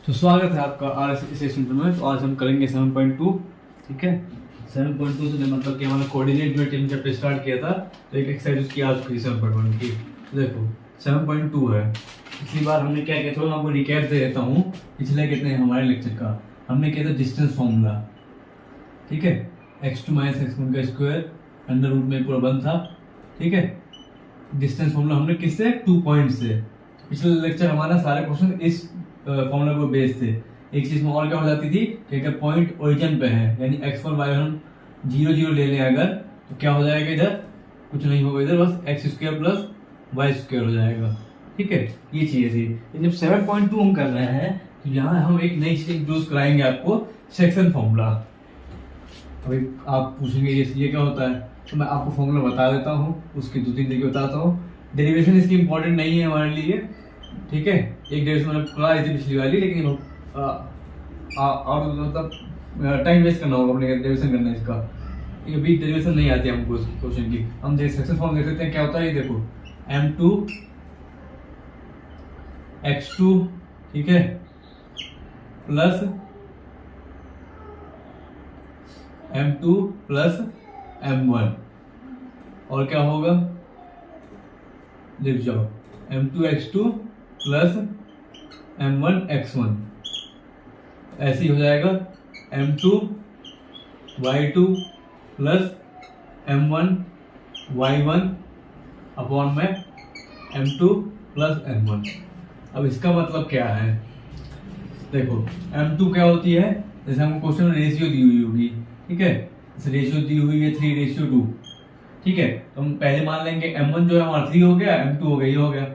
तो स्वागत है आपका आर एस सेशन में। तो आज हम करेंगे 7.2। ठीक है, 7.2 से मतलब कि हमारा कोऑर्डिनेट में टीम चैप्टर स्टार्ट किया था, तो एक एक्सरसाइज उसकी आज की 7.1 की। तो देखो 7.2 है। पिछली बार हमने क्या किया, थोड़ा आपको रिकैप दे देता हूँ। पिछले कितने हमारे लेक्चर का हमने किया था डिस्टेंस फॉर्मूला। ठीक है, x2 - x1 का स्क्वायर अंडर रूट में पूरा बन था। ठीक है, डिस्टेंस फॉर्मूला हमने किससे, 2 पॉइंट से। पिछले लेक्चर हमारा सारे क्वेश्चन इस फॉर्मूला को बेस थे। एक चीज में और क्या हो जाती थी कि अगर पॉइंट ओरिजिन पे है, यानी x1 y1 0 0 ले लें अगर, तो क्या हो जाएगा, इधर कुछ नहीं होगा, इधर बस x² प्लस y² हो जाएगा। ठीक है, ये चीजें थी। जब 7.2 हम कर रहे हैं तो यहाँ हम एक नई चीज इंट्रोड्यूस कराएंगे आपको, सेक्शन फॉर्मूला। अभी आप पूछेंगे ये क्या होता है, तो मैं आपको फॉर्मूला बता देता हूँ, उसकी 2-3 तरीके बताता हूँ। डेरिवेशन इसकी इंपॉर्टेंट नहीं है हमारे लिए। ठीक है, एक डेरिवेशन मैंने कराई थी पिछली वाली, लेकिन मतलब टाइम वेस्ट करना होगा अपने डेरिवेशन करना इसका। अभी डेरिवेशन नहीं आती हमको इस क्वेश्चन की। हम देख सेक्शन फॉर्म देख सकते हैं क्या होता है। ये देखो m2 x2, ठीक है, प्लस m2 प्लस m1, और क्या होगा, लिख जाओ m2 x2 plus m1 x1, ऐसे ही हो जाएगा m2 y2 plus m1 y1 upon में m2 प्लस m1। अब इसका मतलब क्या है, देखो m2 क्या होती है, जैसे हमको क्वेश्चन में रेशियो दी हुई होगी। ठीक है, जैसे रेशियो दी हुई है 3:2। ठीक है, तो हम पहले मान लेंगे m1 जो है हमारा 3 हो गया, m2 हो गया, ये हो गया।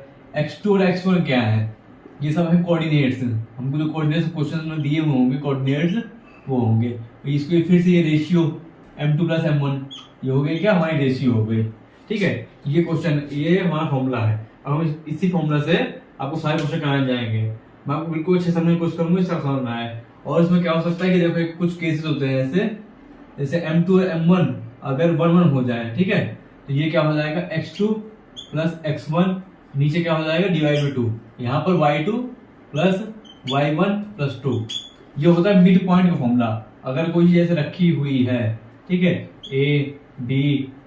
x2 और x1 क्या है, ये सब है कोऑर्डिनेट्स। हमको जो कोऑर्डिनेट्स क्वेश्चन में दिए हुए होंगे, कोऑर्डिनेट्स वो होंगे। तो इसको फिर से ये रेशियो m2 प्लस m1, ये हो गई क्या, हमारी रेशियो हो गई। ठीक है, ये क्वेश्चन, ये हमारा फॉर्मूला है। अब हम इसी फॉर्मूला से आपको सारे क्वेश्चन कराने जाएंगे। मैं आपको बिल्कुल अच्छे समझने की कोशिश करूंगा, इसका समझना है। और इसमें क्या हो सकता है कि देखो कुछ केसेस होते हैं जैसे m2 और m1 अगर 1 1 हो जाए, ठीक है, तो ये क्या हो जाएगा, x2 प्लस x1, नीचे क्या हो जाएगा, डिवाइड बाई 2, यहाँ पर y2 प्लस y1 प्लस 2। ये होता है मिड पॉइंट का फॉर्मूला। अगर कोई चीज ऐसे रखी हुई है, ठीक है, a b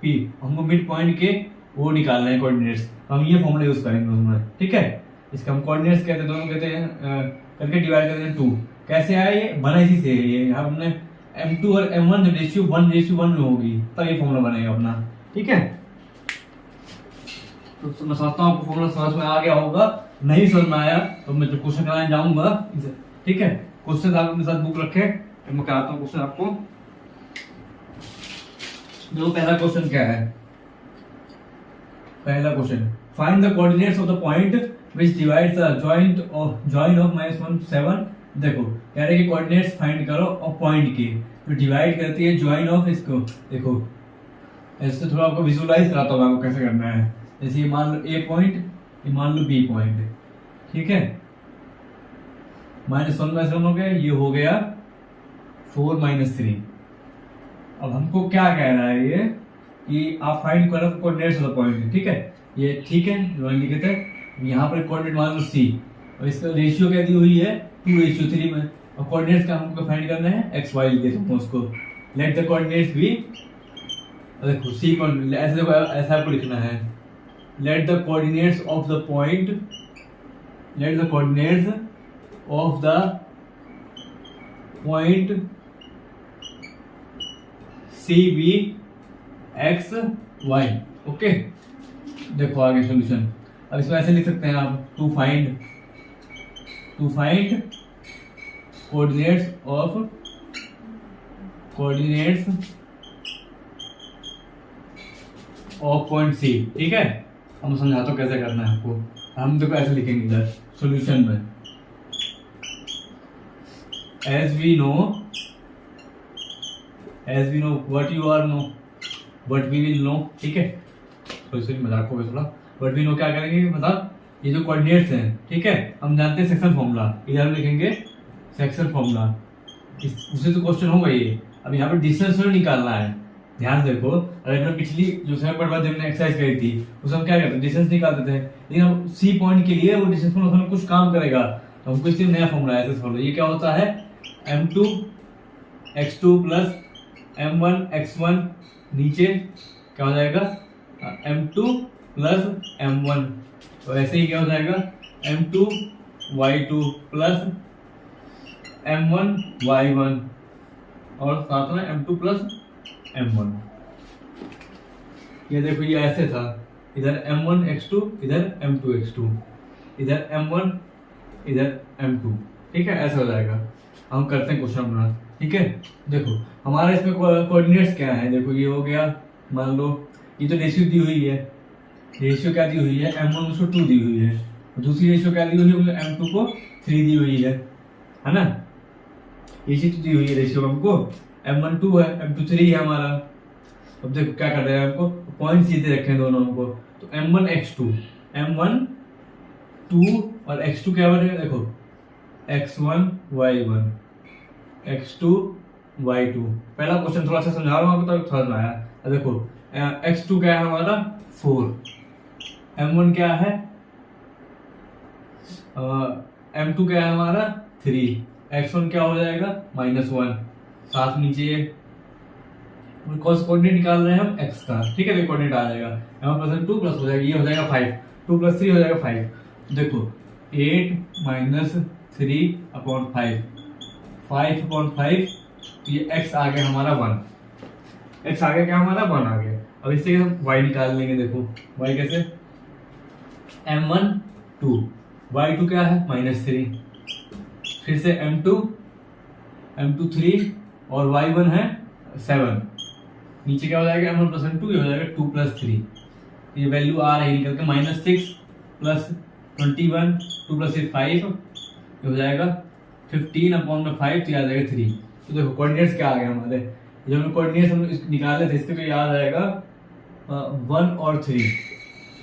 p, हमको मिड पॉइंट के वो निकालना है कोऑर्डिनेट्स, हम ये फॉर्मूला यूज करेंगे उसमें। ठीक है, इसका हम कोऑर्डिनेट्स कहते हैं, दोनों कहते हैं करके डिवाइड करते हैं 2। कैसे आया, ये बना इसी से, ये यहाँ हमने m2 और m1 रेशियो 1:1 में होगी, तब ये फॉर्मूला बनेगा अपना। ठीक है, तो मैं समझता हूँ आपको फॉर्मूला समझ में आ गया होगा। नहीं समझ में आया तो मैं जो क्वेश्चन कराने जाऊंगा, ठीक है, क्वेश्चन आप अपने साथ बुक रखे, तो मैं कराता हूँ क्वेश्चन आपको। देखो पहला क्वेश्चन क्या है, पहला question, find the coordinates of the point which divides the join of -1 7। देखो कह रहे हैं कि कोऑर्डिनेट्स फाइंड करो और पॉइंट के जो डिवाइड करती है जॉइन ऑफ इसको। देखो ऐसे थोड़ा आपको विजुअलाइज कराता हूँ आपको कैसे करना है। जैसे ये मान लो ए पॉइंट, ये मान लो बी पॉइंट, ठीक है, -1 हो गया, ये हो गया 4 - 3। अब हमको क्या कह रहा है ये कि आप फाइंड करो कोऑर्डिनेट्स ऑफ द पॉइंट। ठीक है, ये ठीक है, ड्राइंग लिखे थे। यहाँ पर कोऑर्डिनेट मान लो सी, और इसका रेशियो क्या दी हुई है 2:3 में, और कोऑर्डिनेट्स का हमको फाइंड करना है x y लिख देता हूँ उसको। लेट द कोऑर्डिनेट्स बी, देखो सी कोऑर्डिनेट ऐसे, देखो ऐसा आपको लिखना है, let the coordinates of the point, let the coordinates of the point C be x y। Okay, देखो आगे सॉल्यूशन। अब इसमें ऐसे लिख सकते हैं आप, to find coordinates of point C. ठीक है, हम समझाता हूँ कैसे करना है आपको। हम देखो ऐसे लिखेंगे इधर सॉल्यूशन में, as we know what we will know। ठीक है, तो इसलिए मजाक हो गया थोड़ा। what we know क्या करेंगे, मतलब ये जो कोऑर्डिनेट्स हैं, ठीक है, हम जानते हैं सेक्शन फॉर्मूला, इधर हम लिखेंगे सेक्शन फॉर्मूला, उससे तो क्वेश्चन होगा ये। अब यहाँ पे डिस्टेंस निकालना है, ध्यान से देखो। अगर मैं पिछली जो 7.1 हमने एक्सरसाइज करी थी उसमें हम क्या करते, डिस्टेंस निकालते थे, लेकिन अब सी पॉइंट के लिए वो डिस्टेंस फंक्शन कुछ काम करेगा, हमको इसलिए नया फॉर्मूला ऐसे सॉल्व, ये क्या होता है m2 x2 plus m1 x1, नीचे क्या हो जाएगा m2 प्लस m1, तो ऐसे ही क्या हो जाएगा m2 y2 plus m1 y1 और साथ में m2 प्लस m1। ये देखो ये ऐसे था, इधर m1 x2 इधर m2 x2, इधर m1 इधर m2, ठीक है, ऐसा हो जाएगा। हम करते हैं क्वेश्चन अपना, ठीक है। देखो हमारा इसमें कोऑर्डिनेट्स क्या है, देखो ये हो गया, मान लो ये तो रेशियो दी हुई है, रेशियो क्या दी हुई है m1 उसको 2 दी हुई है, दूसरी रेशियो क्या दी हुई है m2 को 3 दी हुई है ना। ये चीज दी हुई है रेशियो, हमको m1 2 है m2 3 है हमारा। अब देखो क्या कर रहे हैं, हमको पॉइंट सीधे रखे हैं दोनों हमको, तो m1 x2 m1 2 और x2 क्या बनेगा, देखो x1 y1 x2 y2। पहला क्वेश्चन थोड़ा सा समझा रहा हूँ आपको तब समझ में आया। अब देखो x2 क्या है हमारा 4, m1 क्या है m2 क्या है हमारा 3, x1 क्या हो जाएगा -1, साथ नीचे कोऑर्डिनेट निकाल रहे हैं हम x का, ठीक है, तो कोऑर्डिनेट आ जाएगा m1 + 2 प्लस हो जाएगा, ये हो जाएगा 5, 2 + 3 हो जाएगा 5। देखो 8 - 3/5, 5/5, ये x आ गया हमारा 1, x आ गया क्या हमारा 1 आ गया। अब इससे हम y निकाल लेंगे, देखो y कैसे m1 2, y2 क्या है -3, फिर से m2 3 और y1 है 7, नीचे क्या हो जाएगा m1 + m2, ये हो जाएगा 2 + 3, ये वैल्यू आ रही निकल के -6 + 21, 2 + 6 5, ये हो जाएगा 15/5, तो ये आ जाएगा 3। तो देखो कोऑर्डिनेट्स क्या आ गए हमारे, जब हम कोऑर्डिनेट्स हम निकाले थे इसके, तो याद आएगा 1 और 3,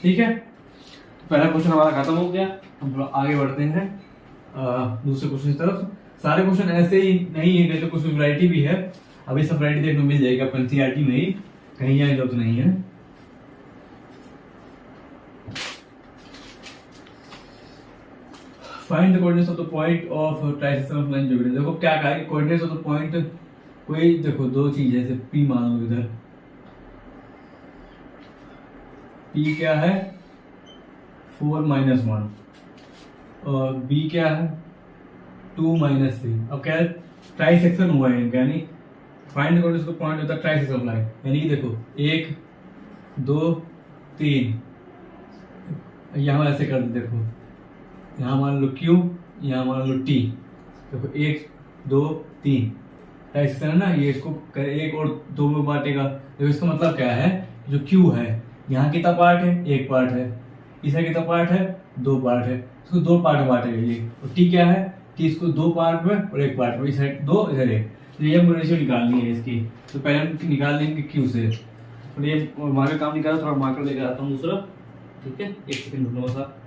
ठीक है। तो पहला क्वेश्चन हमारा खत्म हो गया, हम थोड़ा आगे बढ़ते हैं दूसरे क्वेश्चन की तरफ। सारे क्वेश्चन ऐसे ही नहीं है, तो कुछ वैरायटी भी है, अभी सब वैरायटी देखने को मिल जाएगी अपन एनसीईआरटी में ही, कहीं जाने जरूरत नहीं है। Find the coordinates of the point of trisection of line geometry. देखो क्या कहा है, कोऑर्डिनेट्स ऑफ द पॉइंट, कोई देखो दो चीज है, जैसे P मान लो, इधर P क्या है 4 - 1 और B क्या है 2 - 3। अब क्या है ट्राइसेक्शन हुआ है इनका, यानी find the coordinates of the point होता है ट्राइसेक्शन ऑफ लाइन, यानी कि देखो 1 2 3, यहाँ ऐसे कर दे, देखो यहाँ मान लो Q, यहाँ मान लो T, देखो 1 2 3 ट्राइसेक्शन है ना, ये इसको 1 और 2 में बांटेगा। देखो इसका मतलब क्या है, जो Q है यहाँ कितना पार्ट है, 1 पार्ट है, इसका कितना पार्ट है, 2 पार्ट है, इसको 2 पार्ट में बांटेगा ये। और T क्या है, T इसको 2 पार्ट में और 1 पार्ट में, इस साइड 2 इधर 1, तो ये हमको रेशियो निकालनी है इसकी। तो पहले हम निकाल लेंगे Q से, और ये मार्कर काम निकाला, थोड़ा मार्कर लेकर आता हूँ दूसरा, ठीक है, 1 सेकंड रुको बस आप।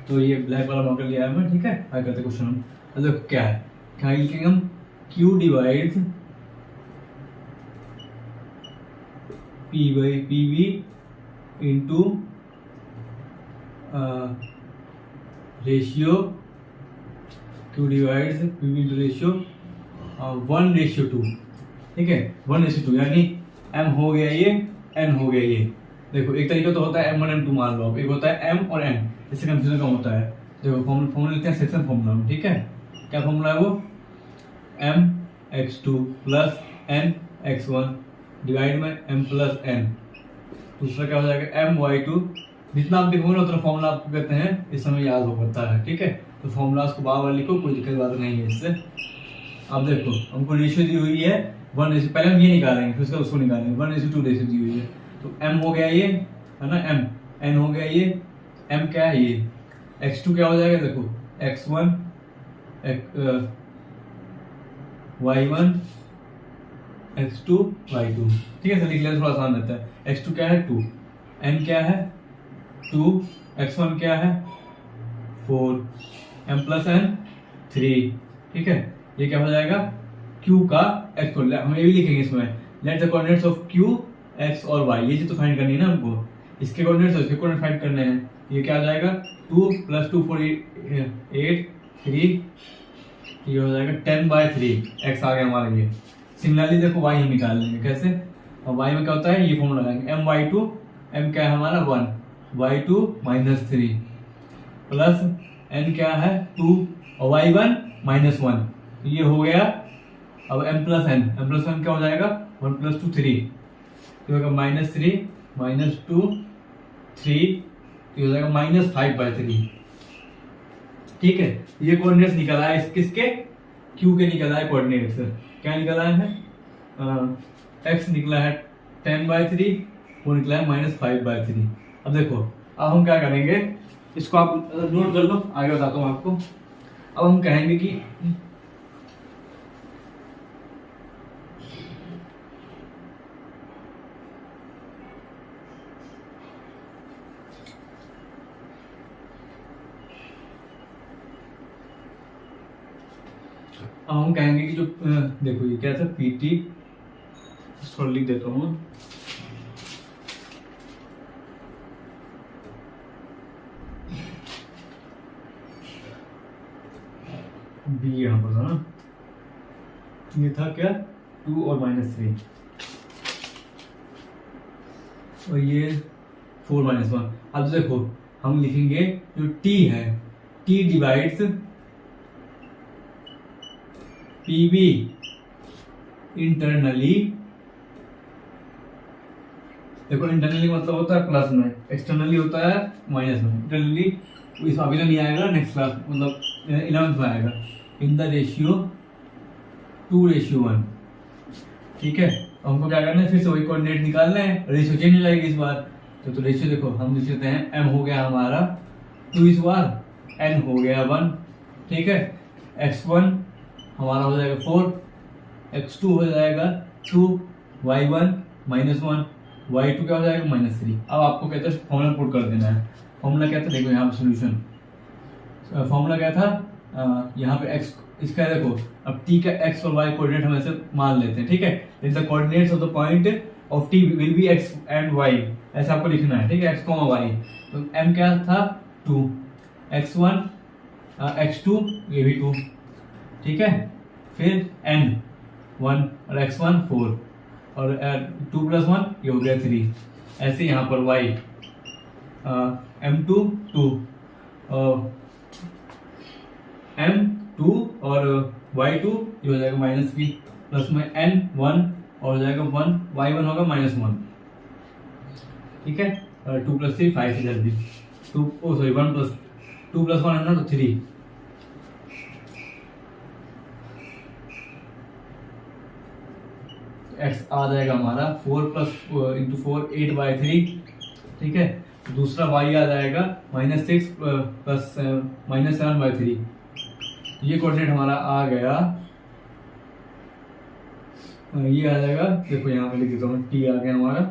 तो ये ब्लैक वाला मार्कर लिया है मैं, ठीक है। आगे करते क्वेश्चन हम, देखो क्या है, क्या लिखेंगे हम, Q divides P/PV into ratio, Q divides PV into ratio 1:2, ठीक है, 1:2, यानी M हो गया ये, N हो गया ये। देखो एक तरीका तो होता है M1 M2 मान लो, एक होता है M और N, इससे कंफ्यूजन कम होता है। देखो फॉर्मूला लिखते हैं सेक्शन फॉर्मूला, ठीक है। क्या फॉर्मूला है वो, mx2 प्लस nx1 डिवाइड में m प्लस n। दूसरा क्या हो जाएगा my2, जितना आप देखोगे उतना फॉर्मूला आपको कहते हैं इस समय याद हो सकता है, ठीक है। तो फॉर्मूला उसको बार बार लिखो, कोई दिक्कत बात नहीं है इससे। अब देखो हमको रेशियो दी हुई है 1 रेशियो, पहले हम ये निकालेंगे फिर उसका उसको निकालेंगे, 1:2 रेशियो दी हुई है। तो m हो गया ये, है ना, m, n हो गया ये, m क्या है ये, x2 क्या हो जाएगा, देखो x1 y1 x2 y2, ठीक है, सर लिख लिया थोड़ा आसान रहता है। x2 क्या है 2, n क्या है 2, x1 क्या है 4, m प्लस n 3, ठीक है। ये क्या हो जाएगा q का x को, हम ये भी लिखेंगे इसमें, late the coordinates of q x और y, ये चीज तो फाइंड करनी है ना हमको, इसके कोऑर्डिनेट्स और इसके कोऑर्डिनेट फाइंड करने हैं। ये क्या आ जाएगा 2 + 2 4 8 3, ये हो जाएगा 10/3, x आ गया हमारा ये। सिमिलरली देखो y हम निकाल लेंगे कैसे, और y में क्या होता है, ये फॉर्मूला लगाएंगे m/2, m क्या है हमारा 1, y2 - 3 प्लस n क्या है 2 और y1 - 1, ये हो गया। अब m प्लस n क्या हो जाएगा 1 + 2 3, तो होगा -3 - 2 3, तो हो जाएगा -5/3, ठीक है। ये कोऑर्डिनेट्स निकल आए किसके, q के निकल आए कोऑर्डिनेट्स, क्या निकल आए हैं, x निकला है 10/3, वो निकला है -5/3। अब देखो, अब हम क्या करेंगे, इसको आप नोट कर लो, आगे बताता हूँ आपको। अब हम कहेंगे कि कि जो देखो ये क्या था PT, थोड़ा लिख देता हूँ, B यहाँ पर था ना, ये था क्या 2 और -3, और ये 4 - 1। अब देखो हम लिखेंगे जो T है, T डिवाइड्स PB इंटरनली, देखो इंटरनली मतलब होता है प्लस में, एक्सटर्नली होता है माइनस में। इंटरनली इस अभी तो नहीं आएगा, नेक्स्ट क्लास मतलब 11th में आएगा, इन द रेशियो 2:1, ठीक है। हमको क्या करना है, फिर से वही कोऑर्डिनेट निकालना है, रेशियो चेंज हो जाएगी इस बार। तो रेशियो देखो हम लिख लेते हैं, m हो गया हमारा 2 इस बार, n हो गया 1, ठीक है। x1 हमारा हो जाएगा 4, x2 हो जाएगा 2, y1 -1, y2 क्या हो जाएगा -3। अब आपको कहते हैं फॉर्मूला पुट कर देना है। फॉर्मूला क्या था, देखो यहाँ पे सोल्यूशन, फॉर्मूला क्या था, यहाँ पे x, इसका देखो अब t का x और y कोऑर्डिनेट हम ऐसे मान लेते हैं, ठीक है। The coordinates of the point of t will be x and y, ऐसा आपको लिखना है, ठीक है, x, y। तो m क्या था 2, x1 x2 ये भी 2, ठीक है। फिर n 1 और x1 4 और 2 + 1 ये हो गया 3, ऐसे यहाँ पर y m2 2 m2 और y2 ये हो जाएगा -3, प्लस में n 1 और हो जाएगा 1, y1 होगा -1, ठीक है। 2 + 3 5 से जल्दी 2, सॉरी 2 + 1 है ना, तो 3, x आ जाएगा हमारा 4 × 4 8/3, ठीक है। दूसरा y आ जाएगा -6 + -7/3, ये कोऑर्डिनेट हमारा आ गया, ये आ जाएगा, देखो यहाँ पे लिख देता हूँ, t आ गया हमारा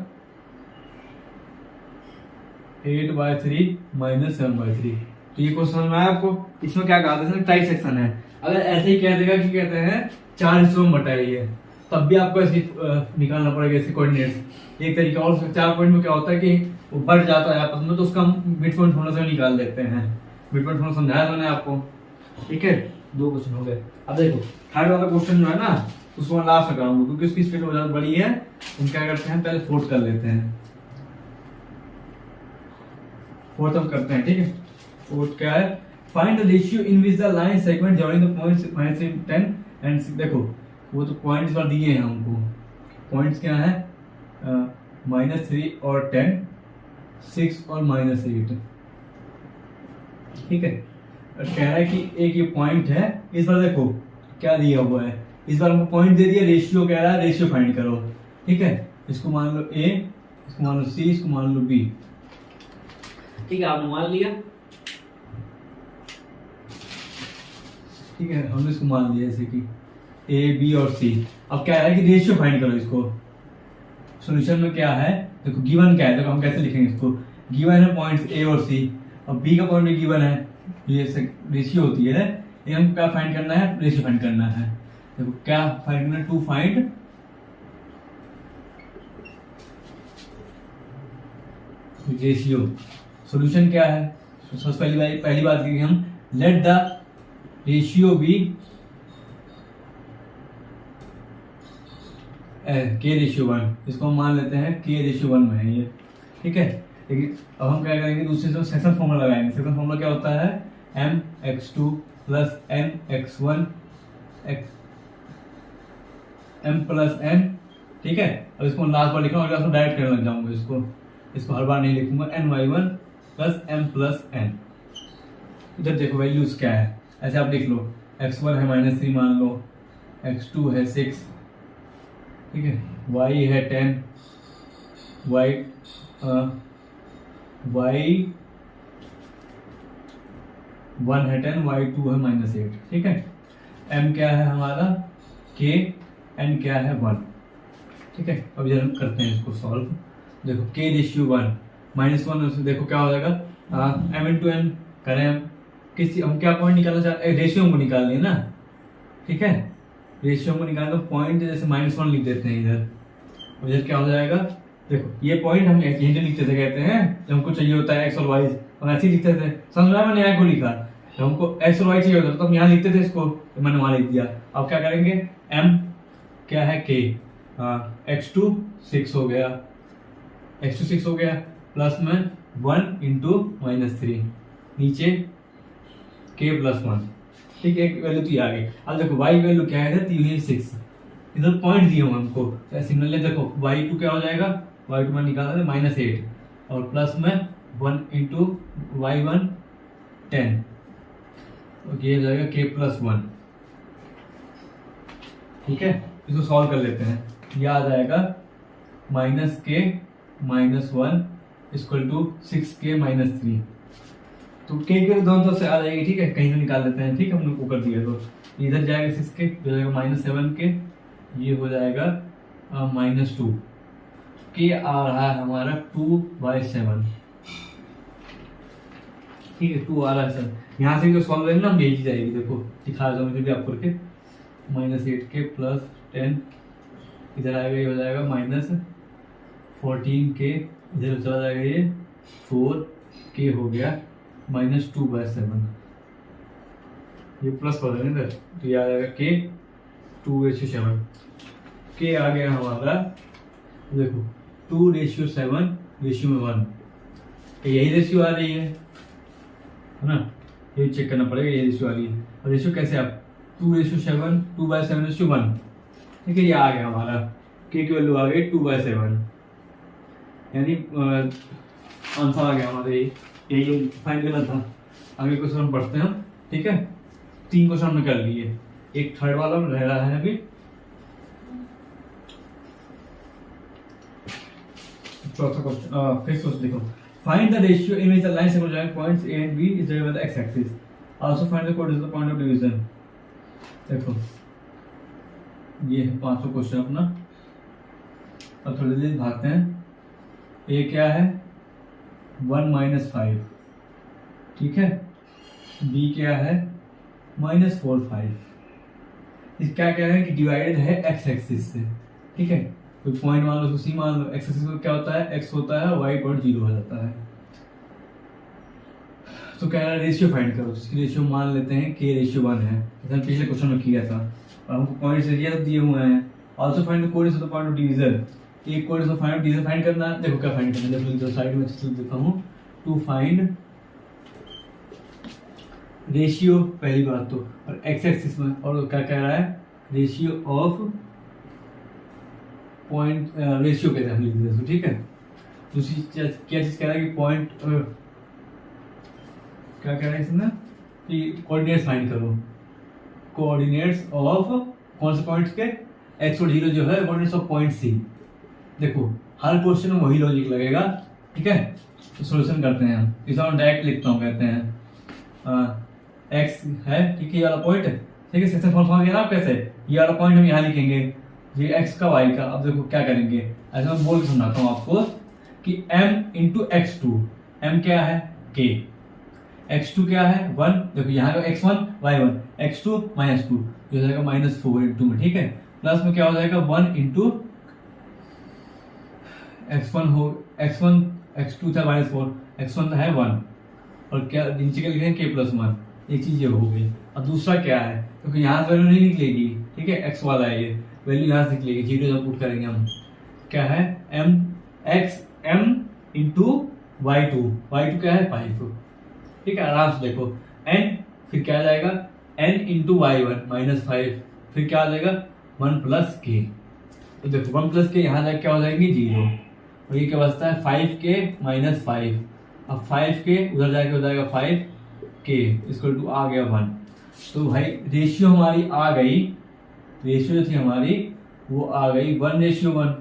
8/3 -7/3। तो ये क्वेश्चन में आया आपको, इसमें क्या कहा था, टाइप सेक्शन है। अगर ऐसे ही कह देगा कि कहते हैं 4 हिस्सों में बटाइए, तब भी आपको ऐसे निकालना पड़ेगा इसके कोऑर्डिनेट्स। एक तरीका और, 4 पॉइंट में क्या होता है कि वो बढ़ जाता है आपस में, तो उसका हम मिड पॉइंट थोड़ा सा निकाल देते हैं। मिड पॉइंट थोड़ा समझाया मैंने आपको, ठीक है। 2 क्वेश्चन हो गए। अब देखो थर्ड वाला क्वेश्चन जो है ना, उसको मैं लास्ट लगाऊंगा क्योंकि उसकी स्पीड बहुत बड़ी है। हम क्या करते हैं, पहले फोर्थ कर लेते हैं, फोर्थ हम करते हैं, ठीक है। फोर्थ क्या है, find the ratio in which the line segment joining the points -3 10 and देखो वो तो पॉइंट्स बार दिए हैं हमको, पॉइंट्स क्या है -3 और 10, 6 और -8, ठीक है। और कह रहा है कि एक ये पॉइंट है, इस बार देखो क्या दिया हुआ है, इस बार हमको पॉइंट दे दिया, रेशियो कह रहा है, रेशियो फाइंड करो। ठीक है, इसको मान लो ए, इसको मान लो सी, इसको मान लो बी। ठीक है, आपने मान लिया। ठीक है, हमने इसको मान लिया जैसे कि ए बी और सी। अब क्या है कि रेशियो फाइंड करो इसको। सॉल्यूशन में क्या है देखो, गिवन क्या है, देखो हम कैसे लिखेंगे इसको। गिवन है पॉइंट्स ए और सी, और बी का पॉइंट भी गिवन है, ये रेशियो होती है। ये हमको क्या फाइंड करना है, रेशियो फाइंड करना है। देखो क्या फाइंड करना है, टू फाइंड रेशियो। सॉल्यूशन क्या है, सबसे पहली बात की हम लेट द रेशियो बी के रेशियो 1, इसको हम मान लेते हैं के रेशियो 1 में है ये। ठीक है, लेकिन अब हम क्या करेंगे, दूसरे से सेक्शन फॉर्मूला लगाएंगे। सेक्शन फॉर्मूला क्या होता है, m x two plus n x one m plus n. ठीक है, अब इसको लास्ट बार लिखा और डायरेक्ट करने लग जाऊंगा, इसको हर बार नहीं लिखूंगा। N y one plus m plus n. इधर देखो वैल्यूज क्या है, ऐसे आप लिख लो, x1 है -3 मान लो, x2 है 6, ठीक है, y है 10, y y1 है 10, y2 है -8। ठीक है, m क्या है हमारा k, n क्या है 1। ठीक है, अब इधर करते हैं इसको सॉल्व। देखो k रेशियो 1 -1, देखो क्या हो जाएगा, m इंटू n करें हम किसी, हम क्या पॉइंट निकालना चाहते हैं, रेशियो को निकाल लें ना। ठीक है, रेशियो को निकाल तो पॉइंट जैसे -1 लिख देते हैं इधर। इधर क्या हो जाएगा, देखो ये पॉइंट हम यहीं से लिखते थे, कहते हैं जब हमको चाहिए होता है एक्स और वाई, हम ऐसे ही लिखते थे। समझ में मैंने यहाँ को लिखा, जब हमको एक्स और वाई चाहिए होता तो हम यहाँ लिखते थे इसको, तो मैंने वहां लिख दिया। अब क्या करेंगे, m क्या है k, x2 6 हो गया, x2 6 हो गया, प्लस में 1 इंटू -3, नीचे k प्लस 1। ठीक है, एक वैल्यू तो आ गई। अब देखो y वैल्यू क्या है, इधर 6, इधर पॉइंट दिए हुए हमको, सिमिलरली देखो y2 क्या हो जाएगा, y2 में निकाला -8 और प्लस में 1 इंटू y1 10, तो ये हो जाएगा k प्लस 1। ठीक है, इसको सॉल्व कर लेते हैं, यह आ जाएगा -k -1 इक्वल टू 6k -3। तो k के दोनों तरफ से आ जाएगी। ठीक है, कहीं से निकाल लेते हैं। ठीक है, हमने को कर दिया, तो इधर जाएगा 6k, हो जाएगा -7k, ये हो जाएगा -2, k आ रहा है हमारा 2/7। ठीक है, 2 आ रहा है सर, यहाँ से जो सॉल्व करेंगे ना हम यही जाएगी। देखो दिखा दो मुझे भी आप करके, -8k प्लस 10, इधर आएगा, ये हो जाएगा -14k, इधर चला जाएगा ये 4k हो गया, -2/7, ये प्लस हो जाएगा इधर, तो ये आ जाएगा k 2/7। k आ गया हमारा, देखो 2/7 रेशियो में 1, यही रेशियो आ रही है ना, ये चेक करना पड़ेगा, ये रेशियो आ रही है। और रेशियो कैसे, आप 2/7 2/7/1। ठीक है, ये आ गया हमारा, k की वैल्यू आ गई 2/7, यानी आंसर आ गया हमारा, यही फाइंड करना था। आगे क्वेश्चन हम पढ़ते हैं। ठीक है, 3 क्वेश्चन हमने कर लिए, एक थर्ड वाला में रह रहा है अभी। चौथा क्वेश्चन, फिर सोच देखो, find the ratio in which the line segment joint points A and B is divided by the x axis, also find the coordinates of the point of division. देखो ये है 5वां क्वेश्चन अपना। अब थोड़ी देर भागते हैं। ए क्या है, 1 - 5। ठीक है, बी क्या है, -4 5। इस क्या कह रहे हैं कि डिवाइडेड है एक्स एक्सिस से। ठीक है, कोई पॉइंट मान लो, उसको सी मान लो, एक्स एक्सिस में क्या होता है, एक्स होता है, वाई पॉइंट 0 हो जाता है। तो कह रहा है रेशियो फाइंड करो, इसकी रेशियो मान लेते हैं k रेशियो 1 है, जैसे पिछले क्वेश्चन में किया था, और हमको पॉइंट्स एरिया दिए हुए हैं। Also find the coordinates of the point of division, एक coordinates of point of division find करना है। देखो क्या फाइंड करना है, देखो साइड में चल देता हूं, टू फाइंड रेशियो पहली बात तो, और एक्स एक्सिस में, और क्या कह रहा है, रेशियो ऑफ पॉइंट, रेशियो कहते हैं हम लिख देते। ठीक है, दूसरी क्या चीज कह रहा है कि पॉइंट, क्या कह रहा है इसमें कि कोऑर्डिनेट्स फाइंड करो, कोऑर्डिनेट्स ऑफ कौन से पॉइंट्स के, एक्स और 0 जो है कोऑर्डिनेट्स ऑफ पॉइंट सी। देखो हर क्वेश्चन में वही लॉजिक लगेगा, ठीक है। तो सॉल्यूशन करते हैं हम, इसे हम डायरेक्ट लिखता हूँ, कहते हैं एक्स है, ठीक है, ये वाला पॉइंट, ठीक है, सेक्शन फॉर्म समझ गया ना आप कैसे, ये वाला पॉइंट हम यहाँ लिखेंगे, ये एक्स का वाई का। अब देखो क्या करेंगे, ऐसे मैं बोल के समझाता हूँ आपको कि m into x two, m क्या है k, x2 क्या है 1, देखो यहाँ का x1 y1, x2 माइनस 2, ये हो जाएगा -4 इंटू में, ठीक है, प्लस में क्या हो जाएगा 1 इंटू x1 हो, x1 x2 था -4, x1 है 1, और क्या नीचे क्या लिखेंगे k प्लस 1, एक चीज ये हो गई। अब दूसरा क्या है, क्योंकि यहाँ से वैल्यू नहीं निकलेगी, ठीक है, x वाला है ये, वैल्यू यहाँ से निकलेगी, 0 जब पुट करेंगे हम, क्या है m इंटू y2 क्या है 5, ठीक है, आराम से देखो n, फिर क्या आ जाएगा n इंटू y1 -5, फिर क्या आ जाएगा 1 प्लस k, तो देखो 1 प्लस के यहाँ जाके क्या हो जाएंगे 0, और ये क्या बचता है 5k माइनस 5, अब 5k उधर जाके हो जाएगा 5k इक्वल टू आ गया 1। तो भाई रेशियो हमारी आ गई, रेशियो थी हमारी वो आ गई 1:1,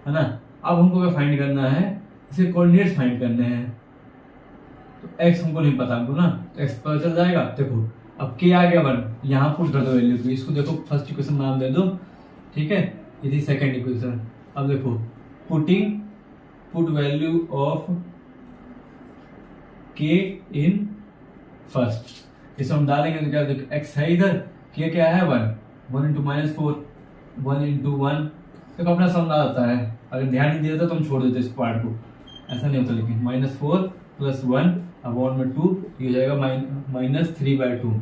है ना। अब हमको क्या फाइंड करना है, इसे कोऑर्डिनेट्स फाइंड करने हैं, तो x हमको नहीं पता हमको ना, तो x पता चल जाएगा। देखो अब k आ गया 1, यहाँ पुट कर दो वैल्यू को, इसको देखो फर्स्ट इक्वेशन नाम दे दो, ठीक है, ये थी सेकंड इक्वेशन। अब देखो put value of k in first, इसमें हम डालेंगे तो क्या देखो x है इधर, k क्या है 1 इंटू -4, 1 इंटू 1, देखो अपना समझ आ जाता है, अगर ध्यान नहीं दिया तो हम छोड़ देते इस पार्ट को, ऐसा नहीं होता, लेकिन -4 प्लस 1 अपॉन में 2, ये हो जाएगा -3/2,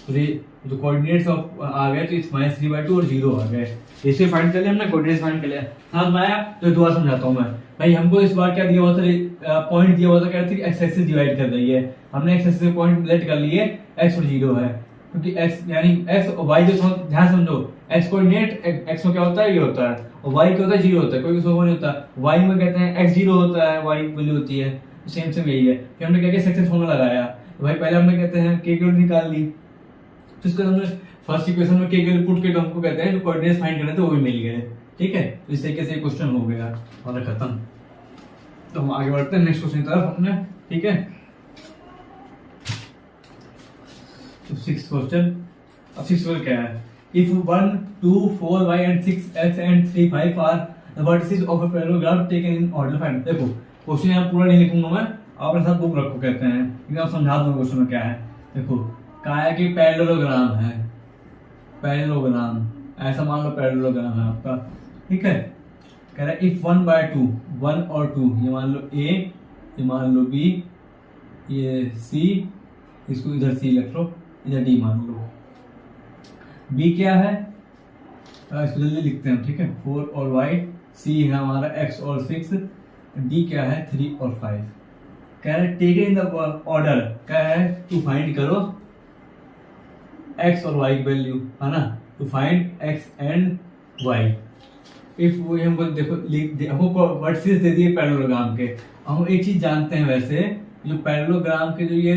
तो ये जो कोऑर्डिनेट्स आ गए तो इस -3/2 और 0 आ गए, इसे फाइंड कर लिया हमने, कोऑर्डिनेट्स फाइंड कर लिया। समझ में आया, तो दोबारा समझाता हूँ मैं भाई, हमको इस बार क्या दिया हुआ था, पॉइंट दिया हुआ था, कहते थे एक्स एक्सिस डिवाइड कर रही है, हमने एक्स एक्सिस पॉइंट लेट कर लिए, एक्स और 0 है, क्योंकि x यानी x और y जो ध्यान समझो, x कोऑर्डिनेट x में क्या होता है ये होता है, और y क्या होता है 0 होता है, कोई उसमें नहीं होता, y में कहते हैं x 0 होता है, y वैल्यू होती है, सेम सेम यही है। फिर हमने क्या किया, सेक्शन फॉर्मूला लगाया, तो भाई पहले हमने कहते हैं k की वैल्यू निकाल ली, तो इसको हमने फर्स्ट इक्वेशन में k की वैल्यू पुट के तो हमको कहते हैं जो कोऑर्डिनेट्स फाइंड करने थे वो भी मिल गए, ठीक है, तो इस तरीके से क्वेश्चन हो गया और खत्म। तो हम आगे बढ़ते हैं नेक्स्ट क्वेश्चन की तरफ अपने, ठीक है। तो 6th क्वेश्चन, अब 6th क्वेश्चन क्या है, if 1 2 4 y and 6 x and 3 5 are the vertices of a parallelogram taken in order find। देखो क्वेश्चन यहाँ पूरा नहीं लिखूंगा मैं, आप अपने साथ बुक रखो, कहते हैं लेकिन आप समझा दूंगा क्वेश्चन में क्या है। देखो कहा है कि पैरेललोग्राम है, पैरेललोग्राम ऐसा मान लो पैरेललोग्राम है आपका, ठीक है, कह रहा है इफ 1/2 1 और 2, ये मान लो a, ये मान लो b, ये c, इसको इधर c रख लो, इधर d मान लो, b क्या है इसको जल्दी लिखते हैं, ठीक है, 4 और y, c है हमारा x और 6, d क्या है 3 और 5। कह रहे टेकन इन द ऑर्डर, क्या है टू फाइंड करो x और y की वैल्यू, है ना, to find x and y। If वो हमको देखो हमको वर्टिसेस दे दिए पैरेललोग्राम के, हम एक चीज जानते हैं वैसे, जो पैरेललोग्राम के जो ये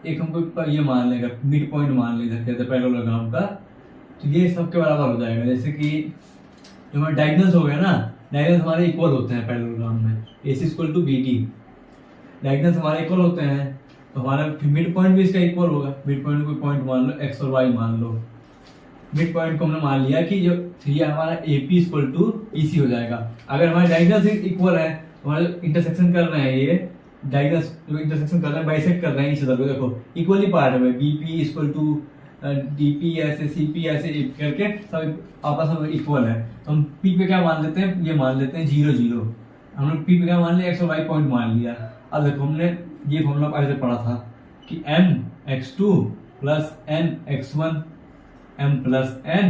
एक हमको ये मान लेगा मिड पॉइंट मान ले सकते हैं पैरेललोग्राम का, तो ये सबके बराबर हो जाएगा। जैसे कि जो हमारे डायगोनल्स हो गए ना, डायगोनल्स हमारे इक्वल होते हैं पैरेललोग्राम में, AC = BD, डायगोनल्स हमारे इक्वल होते हैं, तो हमारा मिड पॉइंट भी इसका इक्वल होगा। मिड पॉइंट कोई पॉइंट मान लो x और y मान लो, मिड पॉइंट को हमने मान लिया कि जो ये हमारा AP = EC हो जाएगा। अगर हमारे डायगोनल्स इक्वल है, हमारे इंटरसेक्शन कर रहे हैं, ये डायगोनल्स जो इंटरसेक्शन कर रहे हैं, बाइसेक्ट कर रहे हैं इस तरह को, देखो इक्वली पार्ट है, BP = DP ऐसे, CP ऐसे करके सब आपस में इक्वल है, तो हम P पे क्या मान लेते हैं, ये मान लेते हैं 0 0, हमने P पे क्या मान लिया, x और y पॉइंट मान लिया। अब देखो हमने ये फॉर्मूला पहले से पढ़ा था कि mx2 + nx1 m + n,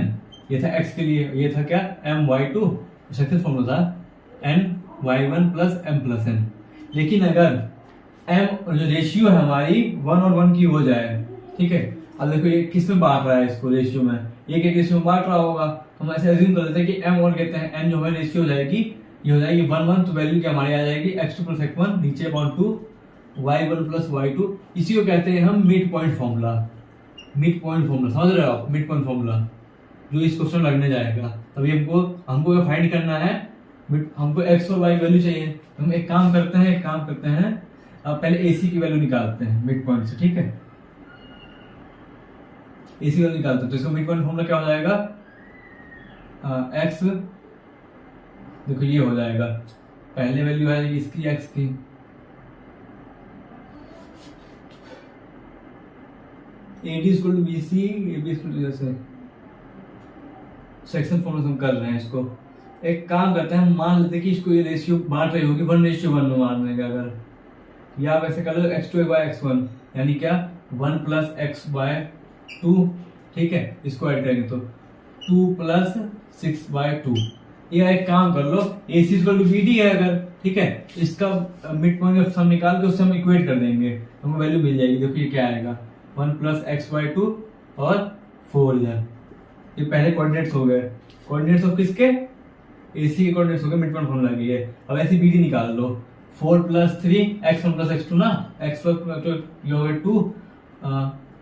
ये था x के लिए, ये था क्या my2, सेकंड फॉर्मूला था ny1 + m + n। लेकिन अगर m जो रेशियो है हमारी 1 और 1 की हो जाए, ठीक है, अब देखो ये किस में बांट रहा है इसको, रेशियो में, एक रेशियो में बांट रहा होगा, हम ऐसे अज्यूम कर लेते हैं कि m और कहते हैं n जो हमारी रेशियो हो जाएगी, ये हो जाएगी 1 1, तो वैल्यू क्या हमारी आ जाएगी x2 + x1 नीचे 2 y1 + y2, इसी को कहते हैं हम mid point formula, mid point formula, समझ रहे हो आप, मिड पॉइंट फॉर्मूला जो इस क्वेश्चन लगने जाएगा। तभी हमको हमको फाइंड करना है, हमको एक्स और वाई वैल्यू चाहिए। तो हम एक काम करते हैं, अब पहले एसी की वैल्यू निकालते हैं मिड पॉइंट से, ठीक है। एसी वैल्यू निकालते हैं तो इसका मिड पॉइंट फॉर्मूला क्या हो जाएगा, एक्स, देखो ये हो जाएगा, पहले वैल्यू आएगी इसकी एक्स की, AD equal to BC, AB equal to, जैसे सेक्शन फॉर्मूला हम कर रहे हैं इसको। एक काम करते हैं, हम मान लेते हैं कि इसको ये रेशियो बांट रही होगी 1:1 में मान लेंगे अगर, या आप ऐसे कर लो x2/x1, यानी क्या 1 + x/2, ठीक है। इसको ऐड करेंगे तो 2 + 6/2। या एक काम कर लो, AC इक्वल टू BD है अगर, ठीक है, इसका मिड पॉइंट सम निकाल के उससे हम इक्वेट कर देंगे, हमको वैल्यू मिल जाएगी। देखो ये क्या आएगा, 1 + x/2 और 4 इधर, ये पहले कोऑर्डिनेट्स हो गए। कोऑर्डिनेट्स ऑफ किसके, AC के कोऑर्डिनेट्स हो गए, मिड पॉइंट फॉर्मूला की है। अब ऐसी BD निकाल लो, 4 + 3 x1 + x2 ना, x तो ये हो गया 2,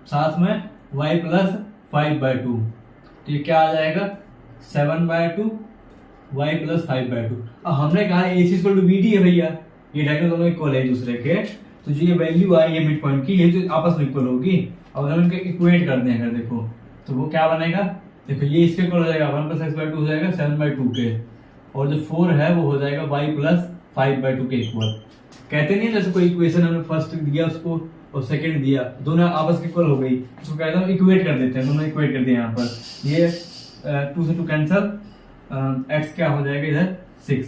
साथ में y + 5/2, तो ये क्या आ जाएगा 7/2, y + 5/2। अब हमने कहा AC इक्वल टू BD है भैया, ये डायरेक्ट दोनों इक्वल है एक दूसरे के, तो जो ये वैल्यू आई है मिड पॉइंट की, ये जो आपस में इक्वल होगी। अब हम इनके इक्वेट कर दें अगर, देखो तो वो क्या बनेगा, देखो ये इसके इक्वल हो जाएगा, 1 + x/2 हो जाएगा 7/2 के, और जो 4 है वो हो जाएगा y + 5/2 के इक्वल। कहते नहीं जैसे कोई इक्वेशन हमने फर्स्ट दिया उसको और सेकंड दिया, दोनों आपस में इक्वल हो गई, इसको कहते हैं इक्वेट कर देते हैं, दोनों इक्वेट कर दिए यहाँ पर। ये 2 से 2 कैंसिल, x क्या हो जाएगा इधर 6,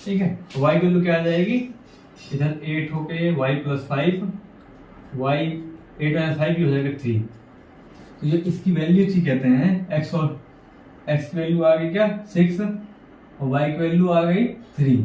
ठीक है। y की वैल्यू क्या आ जाएगी इधर 8 होके y + 5, y 8 - 5 हो जाएगा 3। तो ये इसकी वैल्यू थी, कहते हैं x, और x की वैल्यू आ गई क्या 6 और y की वैल्यू आ गई 3।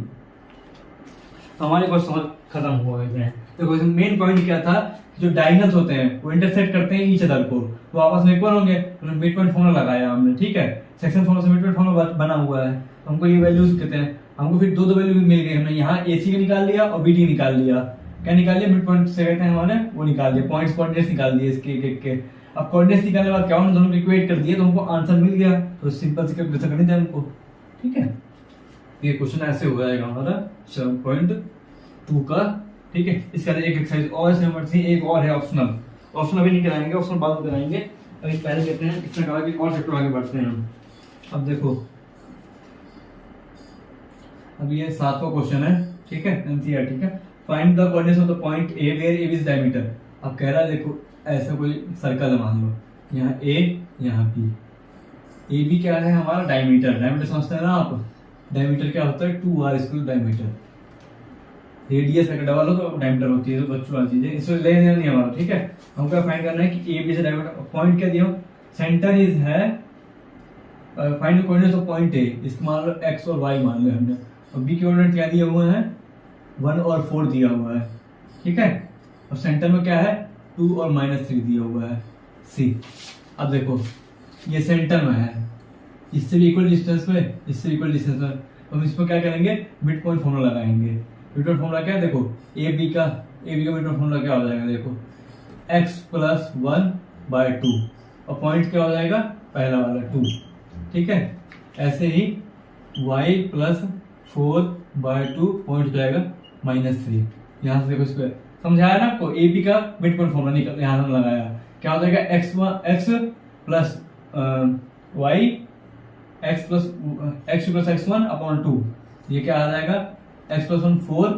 हमारे क्वेश्चन खत्म हो गए हैं। देखो तो मेन पॉइंट क्या था, जो डायगोनल्स होते हैं वो इंटरसेक्ट करते हैं ईच अदर को, तो आपस में इक्वल होंगे, तो मिड पॉइंट फॉर्मूला लगाया हमने, ठीक है। सेक्शन फॉर्मूला से मिड पॉइंट फॉर्मूला बना हुआ है, हमको ये वैल्यूज कहते हैं। हमको फिर दो वैल्यू भी मिल गई, हमने यहाँ AC का निकाल लिया और BD निकाल लिया। क्या निकाल लिया, मिड पॉइंट से कहते हैं हमारे, वो निकाल लिया, पॉइंट्स कोऑर्डिनेट्स निकाल दिए इसके एक के। अब कोऑर्डिनेट्स निकालने के बाद क्या होना, दोनों को इक्वेट कर दिए तो हमको आंसर मिल गया, तो सिंपल से कैलकुलेशन करनी थी हमको, ठीक है। ये क्वेश्चन ऐसे हो जाएगा हमारा 7.2 का, ठीक है। इसका एक एक्सरसाइज और इसमें नंबर 3 एक और है ऑप्शनल, ऑप्शनल अभी नहीं कराएंगे, ऑप्शनल बाद में कराएंगे। अभी पहले कहते हैं इसमें कहा कि और चैप्टर आगे बढ़ते हैं हम। अब देखो, अब ये 7वां क्वेश्चन है, ठीक है, NCERT का। Find the coordinates of the point A where AB is diameter. अब कह रहा है देखो ऐसा कोई सर्कल है मान लो, यहाँ A यहाँ B, AB क्या है हमारा डायमीटर, डायमीटर समझते हैं ना आप, डायमीटर क्या होता है 2r इक्वल डायमीटर, रेडियस अगर डबल हो तो डायमीटर होती है, तो बच्चों वाली चीज है, इसमें लेना नहीं हमारा, ठीक है। हमको फाइंड करना है कि AB से डायमीटर, पॉइंट क्या दिया, सेंटर इज है, find the coordinates of point A, इसको मान लो x और y मान लिया हमने, और B के कोऑर्डिनेट क्या दिए हुए हैं 1 और 4 दिया हुआ है, ठीक है। और सेंटर में क्या है 2 और -3 दिया हुआ है C। अब देखो ये सेंटर में है, इससे भी इक्वल डिस्टेंस में, इससे इक्वल डिस्टेंस में, तो हम इसको क्या करेंगे मिड पॉइंट फॉर्मूला लगाएंगे। मिड पॉइंट फॉर्मूला क्या है, देखो AB का मिड पॉइंट फॉर्मूला क्या हो जाएगा, देखो x + 1/2 और पॉइंट क्या हो जाएगा पहला वाला 2, ठीक है। ऐसे ही y + 4/2 पॉइंट हो जाएगा -3। यहाँ से देखो इसको समझाया ना आपको, AB का मिड पॉइंट फॉर्मूला निकल यहाँ से लगाया, क्या हो जाएगा x + y, x + x1/2, ये क्या आ जाएगा x + 1 4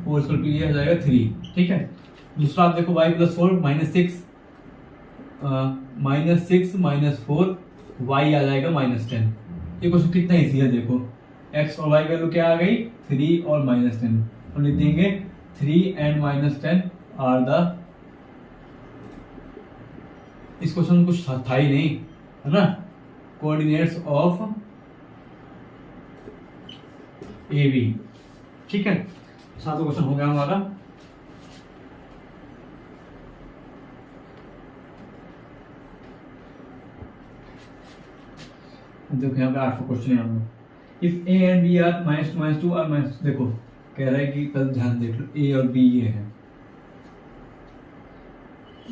4 ये हो जाएगा 3, ठीक है। दूसरा आप देखो y + 4 -6 -4 y आ जाएगा -10। ये क्वेश्चन कितना इजी है, देखो x और y वैल्यू क्या आ गई 3 और -10, तो लिख देंगे 3 and -10 आर द, इस क्वेश्चन में कुछ था ही नहीं, है ना, कोऑर्डिनेट्स ऑफ AB, ठीक है। 7वां क्वेश्चन हो गया हमारा। देखो यहाँ पे 8वां क्वेश्चन है, if A and B are -2 और माइनस, देखो कह रहा है कि कल ध्यान देख लो A और B ये है,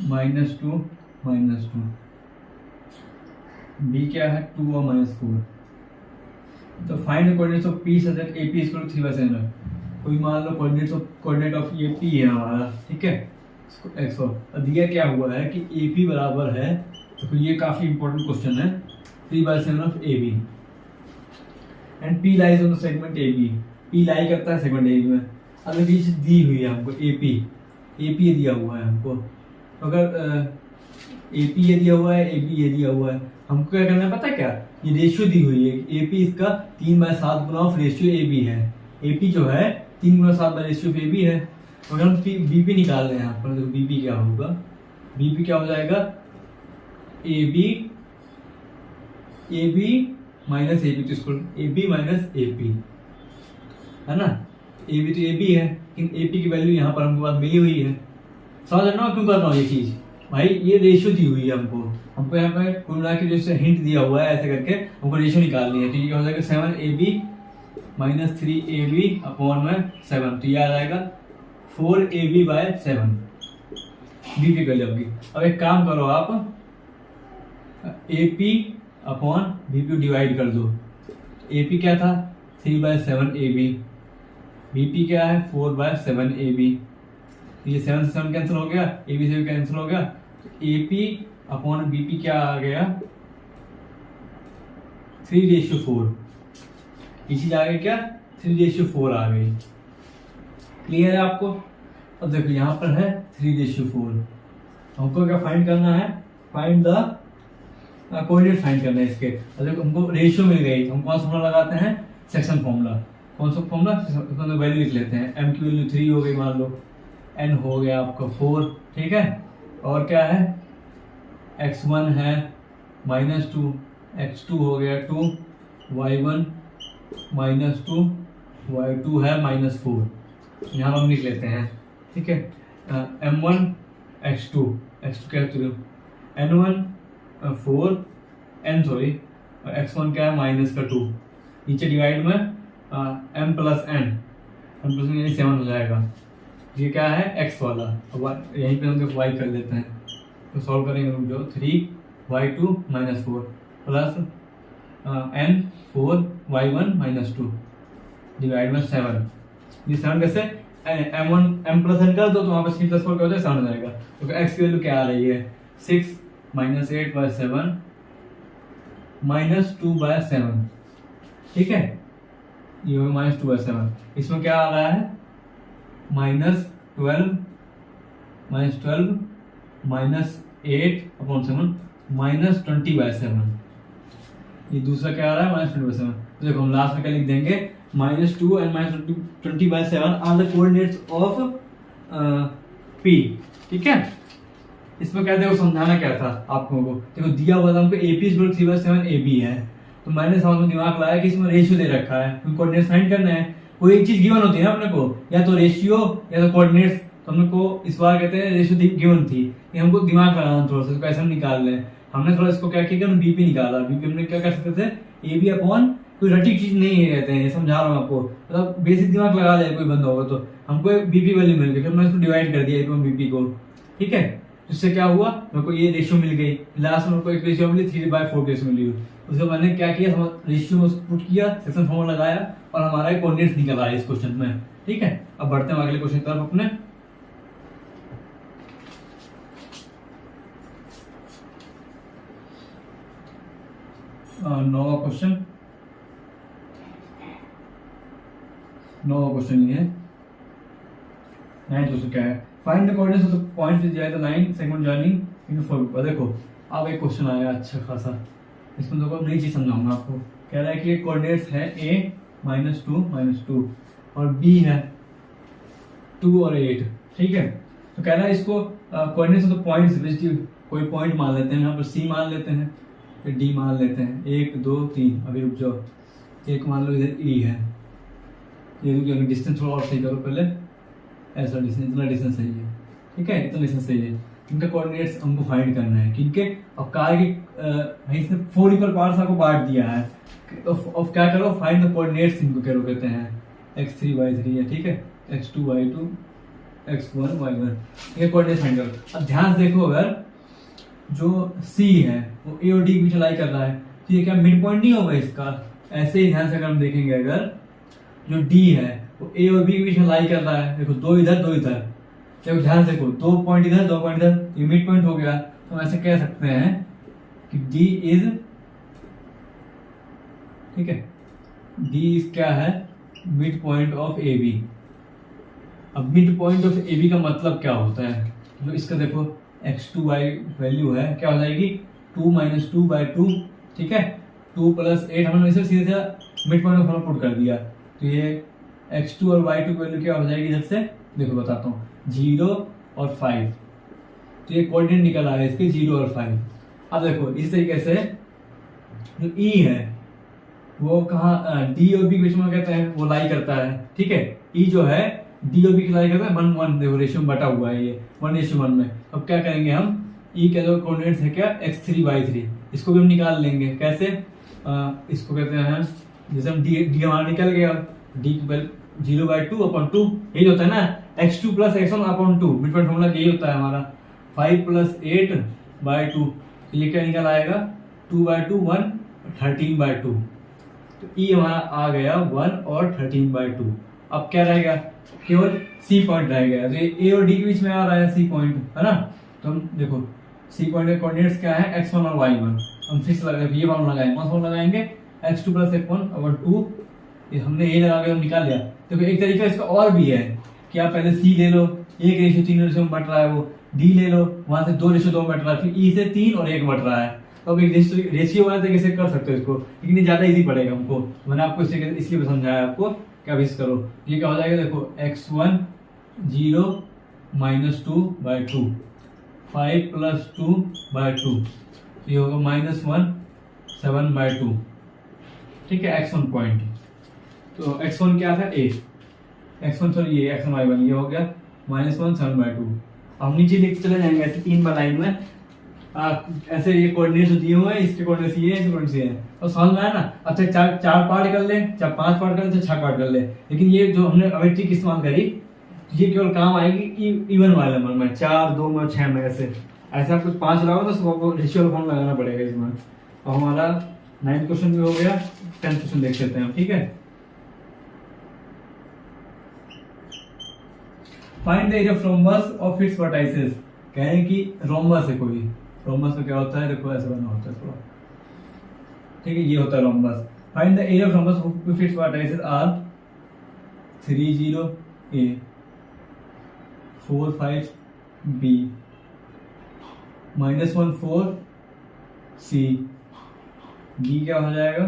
-2 -2, बी क्या है 2 और -4। तो find the coordinates of P such that AP equal to 3/7 है। कोई मान लो कोऑर्डिनेट ऑफ ये पी है हमारा, ठीक है, एक्स और दिया क्या हुआ है कि AP बराबर है, तो ये काफी इंपॉर्टेंट क्वेश्चन है, 3/7 of AB and P lies on the segment AB। P लाई करता है सेगमेंट AB में। अब ये चीज दी हुई है हमको, AP ये दिया हुआ है हमको। अगर AP ये दिया हुआ है, AB ये दिया हुआ है, हमको क्या करना है पता है क्या, ये रेशियो दी हुई है, AP इसका 3/7 गुना ऑफ रेशियो AB है। AP जो है 3 गुना 7 बाय रेशियो AB है। अगर हम BP निकाल रहे हैं यहाँ पर, तो BP क्या होगा, BP क्या हो जाएगा, AB माइनस AP, तो इसको AB माइनस AP है ना। AB तो AB है, लेकिन AP की वैल्यू यहाँ पर हमको बात मिली हुई है। समझ रहे हो क्यों कर रहा हूँ ये चीज भाई, ये रेशियो दी हुई है हमको यहाँ पे कुल मिला के जैसे हिंट दिया हुआ है, ऐसे करके हमको रेशियो निकालनी है। तो ये क्या हो जाएगा 7AB माइनस 3AB अपॉन में 7, तो ये आ जाएगा 4AB बाय 7 BP कर जाओगी। अब एक काम करो आप, AP अपॉन BP डिवाइड कर दो। AP क्या था 3/7AB, BP क्या है 4/7AB। ये 7 से 7 कैंसिल हो गया, AB से भी कैंसिल हो गया, AP अपॉन BP क्या आ गया 3/4। ये चीज आ गई क्या 3/4 आ गई। क्लियर है आपको। अब देखो यहाँ पर है 3/4, हमको क्या फाइंड करना है, फाइंड द कोऑर्डिनेट फाइंड करना है इसके। अब देखो हमको रेशियो मिल गई, हम कौन सा फॉर्मूला लगाते हैं, सेक्शन फॉर्मूला। कौन सा फॉर्मूला, वैल्यू लिख लेते हैं। M की वैल्यू 3 हो गई मान लो, N हो गया आपका 4, ठीक है, और क्या है x1 है -2, x2 हो गया 2, y1 -2, y2 है -4। यहाँ हम लिख लेते हैं, ठीक है। M1 x2 क्या है N1 4 N सॉरी, x1 क्या है -2, नीचे डिवाइड में M प्लस N यानी 7 हो जाएगा। ये क्या है x वाला, अब यहीं पे हम y कर देते हैं, तो सॉल्व करेंगे हम जो 3y2 -4 plus n 4y1 -2 divide में 7। ये 7 कैसे m1 m प्लस n कर दो तो वहाँ पे 3 + 4 क्या हो जाएगा 7 हो जाएगा। तो x की वैल्यू क्या आ रही है 6 -8/7 -2/7, ठीक है, ये हो गया -2/7। इसमें क्या आ रहा है -12 -8/7 -20/7। ये दूसरा क्या आ रहा है -20/7। तो देखो हम लास्ट में क्या लिख देंगे -2 and -20/7 are the coordinates of P, ठीक है। इसमें क्या देखो समझाना क्या था आपको को, देखो दिया हुआ था हमको AP = 3/7 AB है, तो मैंने समझ में दिमाग लगाया कि इसमें रेशियो दे रखा है, कोऑर्डिनेट्स फाइंड करना है। कोई एक चीज गिवन होती है ना अपने को, या तो रेशियो या तो कोऑर्डिनेट्स, तो हमने को इस बार कहते हैं रेशियो गिवन थी, ये हमको दिमाग लगाना थोड़ा सा, कैसे हम निकाल लें। हमने थोड़ा इसको क्या किया, BP निकाला। BP हमने क्या कर सकते थे, AB अपॉन कोई रटिक चीज नहीं है कहते हैं, समझा रहा हूँ आपको, मतलब बेसिक दिमाग लगा ले कोई बंदा होगा तो। हमको BP वैल्यू मिल गई, फिर हमने इसको डिवाइड कर दिया BP को, ठीक है। इससे क्या हुआ, मेरे को ये रेशियो मिल गई, लास्ट में मेरे को एक रेशियो मिली 3/4 रेशियो मिली। उसको मैंने क्या किया, रेशियो में पुट किया, सेक्शन फॉर्मूला लगाया और हमारा कोऑर्डिनेट्स निकल आया इस क्वेश्चन में, ठीक है। अब बढ़ते हैं अगले क्वेश्चन की तरफ अपने। नौवां क्वेश्चन ये है, 9th क्वेश्चन क्या है, find the coordinates of the points which the line segment joining in 4। देखो अब एक क्वेश्चन आया अच्छा खासा, इसमें देखो नई चीज समझाऊंगा आपको। कह रहा है कि कोऑर्डिनेट्स है A -2 और B है 2 और 8, ठीक है। तो कह रहा है इसको coordinates of the points which, कोई पॉइंट मान लेते हैं, यहाँ पर C मान लेते हैं, फिर D मान लेते हैं, 1 2 3, अभी रुक जाओ, एक मान लो इधर E है, ये डिस्टेंस थोड़ा और सही करो पहले, ऐसा डिस्टेंस, इतना डिस्टेंस सही है, ठीक है, इतना डिस्टेंस सही है। इनका कोऑर्डिनेट्स हमको फाइंड करना है, ठीक है। अब कहा कि भाई इसने 4 इक्वल पार्ट्स आपको बांट दिया है, तो अब क्या करो, फाइंड द कोऑर्डिनेट्स, इनको क्या कहते हैं, x3 y3 है, ठीक है, x2 y2 x1 y1, ये कोऑर्डिनेट्स फाइंड करो। अब ध्यान से देखो, अगर जो C है वो A और D के बीच लाई कर रहा है, तो ये क्या मिड पॉइंट नहीं होगा इसका? ऐसे ही ध्यान से अगर हम देखेंगे, अगर जो D है वो A और B के बीच में लाई कर रहा है, देखो दो इधर दो इधर, देखो ध्यान से देखो, दो पॉइंट इधर दो पॉइंट इधर, ये मिड पॉइंट हो गया। तो हम ऐसे कह सकते हैं कि D इज, ठीक है, D इज क्या है? Mid point of A B. अब mid point of A B का मतलब क्या होता है? जो इसका देखो x2 y वैल्यू है, क्या हो जाएगी? 2 - 2/2, ठीक है, 2 + 8, हमने इसे सीधे सीधा मिड पॉइंट ऑफ पुट कर दिया। तो ये x2 और y2 की वैल्यू क्या हो जाएगी इधर से? देखो बताता हूँ, 0 और 5। तो ये कोऑर्डिनेट निकल आया इसके 0 और 5। अब देखो इस तरीके से जो E है वो कहाँ डी और बी के बीच में कहते हैं वो लाई करता है, ठीक है। ई जो है डी और बी की लाई करता है 1:1, देखो रेशियो में बटा हुआ है ये 1:1 में। अब क्या करेंगे हम, ई के जो कोऑर्डिनेट्स है क्या, x3 y3, इसको भी हम निकाल लेंगे। कैसे? इसको कहते हैं, जैसे हम डी हमारा निकल गया, डी की वैल्यू 0/2/2, यही होता है ना, x2 + x1/2, mid point formula यही होता है हमारा। 5 + 8/2, तो ये क्या निकल आएगा? 2/2 1 13/2। तो ई हमारा आ गया 1 और 13/2। अब क्या रहेगा? केवल सी पॉइंट रह गया। तो ये ए और डी के बीच में आ रहा है सी पॉइंट, है ना। तो हम देखो सी पॉइंट के कोऑर्डिनेट्स क्या है, x1 और y1। हम फिक्स लगा, ये फॉर्मूला लगाएंगे, कौन सा फॉर्मूला लगाएंगे? x2 + x1/2। ये हमने ये लगा के हम निकाल लिया। देखो एक तरीका इसका और भी है कि आप पहले सी ले लो, 1:3 में बट रहा है, वो डी ले लो, वहां से 2:2 में बट रहा है, फिर ई से 3 और 1 बट रहा है। तो अब एक रेशियो वाले तरीके से कर सकते हो इसको, लेकिन ये ज्यादा इजी पड़ेगा हमको। मैंने आपको इसलिए समझाया आपको, क्या भी करो। ये क्या हो जाएगा? देखो x1 0 - 2/2, 5 + 2/2, ये होगा -1 7/2, ठीक है, x1 पॉइंट। तो x1 क्या था? a, x1 सॉरी ये x1 y1, ये हो गया -1 7/2। हम नीचे लिख चले जाएंगे ऐसे 3 बार लाइन में, ऐसे ये कोऑर्डिनेट्स दिए हुए हैं, इसके कोऑर्डिनेट्स ये हैं, इसके कोऑर्डिनेट्स ये हैं, तो समझ में आया ना। अच्छा चार पार्ट कर ले, चाहे 5 पार्ट कर ले, चाहे 6 पार्ट कर ले, लेकिन ये जो हमने अभी ट्रिक इस्तेमाल करी, ये केवल काम आएगी इवन वाले नंबर में, 4 2 में 6 में। ऐसे आप कुछ 5 लगाओ तो सबको रेशियो फॉर्म लगाना पड़ेगा इसमें। और हमारा 9th क्वेश्चन भी हो गया, 10th क्वेश्चन देख लेते हैं, ठीक है। Find the area of rhombus of its vertices. कह रहे हैं कि रोम्बस है कोई, रोम्बस में क्या होता है, देखो ऐसे बना होता है थोड़ा, ठीक है, ये होता है rhombus. Find the area of rhombus if its vertices are 3 0 a 4 5 b -1 4 c, d क्या हो जाएगा?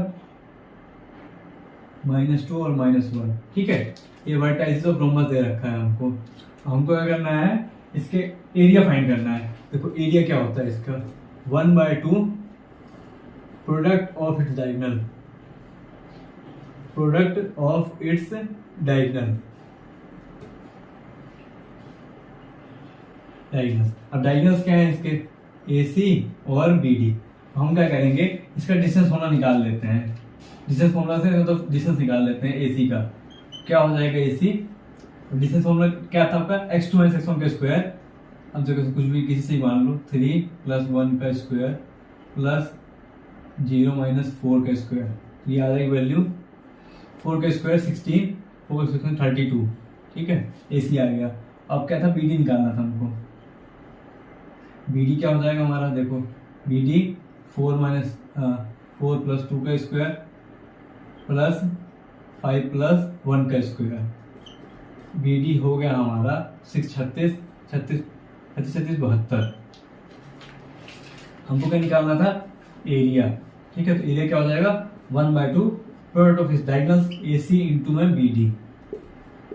-2 और -1, ठीक है। ये वर्टाइसेस ऑफ रोम्बस दे रखा है हमको क्या करना है, इसके एरिया फाइंड करना है। देखो एरिया क्या होता है इसका, 1/2 product of its diagonal, product of its diagonal. अब डायगोनल्स क्या है इसके? AC और BD। हम क्या करेंगे, इसका डिस्टेंस फॉर्मूला निकाल लेते हैं। डिस्टेंस फॉर्मूला से तो डिस्टेंस निकाल लेते हैं AC का। क्या हो जाएगा AC? डिस्टेंस फॉर्मूला क्या था आपका? x2 - x1 का स्क्वायर। अब देखो कुछ भी किसी से मान लो, 3 + 1 का स्क्वायर प्लस 0 - 4 का स्क्वायर, ये आ जाएगी वैल्यू। 4 का स्क्वायर 16, 4 का स्क्वायर 32, ठीक है, AC आ गया। अब क्या था? BD निकालना था हमको। BD क्या हो जाएगा हमारा? देखो BD 4 + 2 का स्क्वायर प्लस 5 + 1 का स्क्वायर। BD हो गया हमारा 6 36 36 36 72। हमको क्या निकालना था? एरिया, ठीक है। तो एरिया क्या हो जाएगा? 1/2 product of its diagonals AC into में BD,